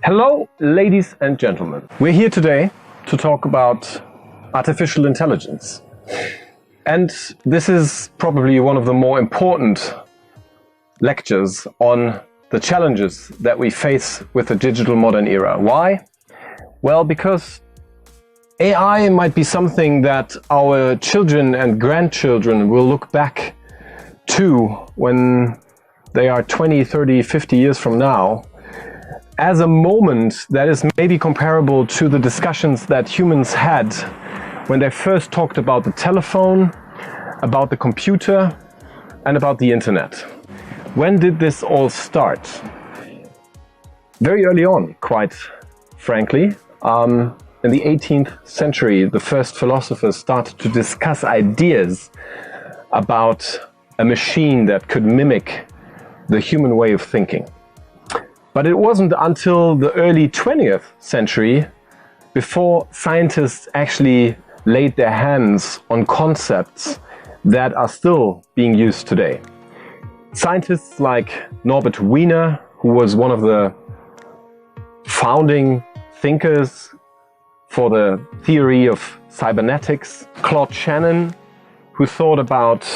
Hello, ladies and gentlemen. We're here today to talk about artificial intelligence. And this is probably one of the more important lectures on the challenges that we face with the digital modern era. Why? Well, because AI might be something that our children and grandchildren will look back to when they are 20, 30, 50 years from now as a moment that is maybe comparable to the discussions that humans had when they first talked about the telephone, about the computer, and about the internet. When did this all start? Very early on, quite frankly. In the 18th century, the first philosophers started to discuss ideas about a machine that could mimic the human way of thinking. But it wasn't until the early 20th century before scientists actually laid their hands on concepts that are still being used today. Scientists like Norbert Wiener, who was one of the founding thinkers for the theory of cybernetics, Claude Shannon, who thought about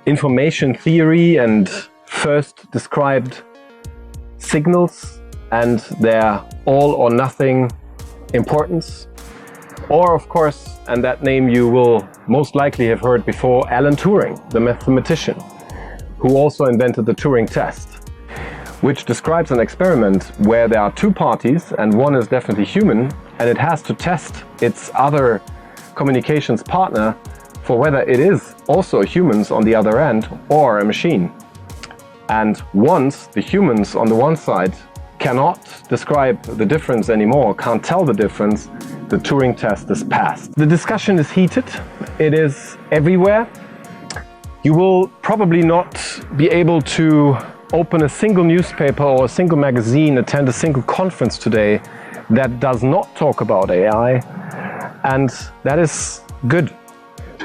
information theory and first described signals and their all or nothing importance. Or, of course, and that name you will most likely have heard before, Alan Turing, the mathematician, who also invented the Turing Test, which describes an experiment where there are two parties and one is definitely human, and it has to test its other communications partner for whether it is also humans on the other end or a machine. And once the humans on the one side cannot describe the difference anymore, can't tell the difference, the Turing test is passed. The discussion is heated. It is everywhere. You will probably not be able to open a single newspaper or a single magazine, attend a single conference today that does not talk about AI. And that is good,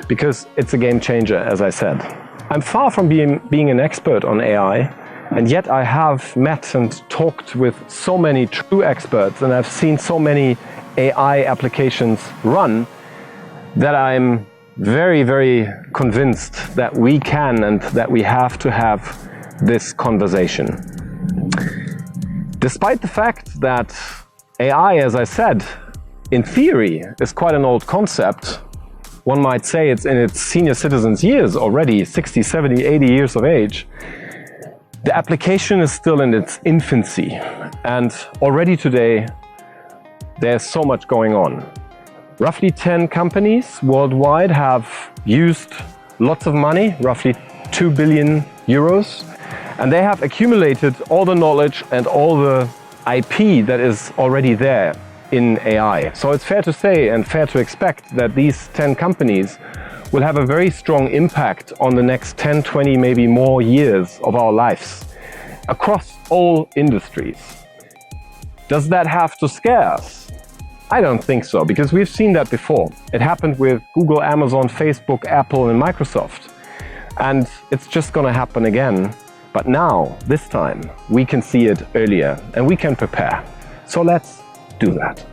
because it's a game changer, as I said. I'm far from being an expert on AI, and yet I have met and talked with so many true experts, and I've seen so many AI applications run, that I'm very, very convinced that we can and that we have to have this conversation. Despite the fact that AI, as I said, in theory is quite an old concept, one might say it's in its senior citizens' years already, 60, 70, 80 years of age. The application is still in its infancy, and already today there's so much going on. Roughly 10 companies worldwide have used lots of money, roughly 2 billion euros, and they have accumulated all the knowledge and all the IP that is already there in AI. So it's fair to say and fair to expect that these 10 companies will have a very strong impact on the next 10, 20, maybe more years of our lives across all industries. Does that have to scare us? I don't think so, because we've seen that before. It happened with Google, Amazon, Facebook, Apple, and Microsoft. And it's just going to happen again. But now, this time, we can see it earlier and we can prepare. So let's do that.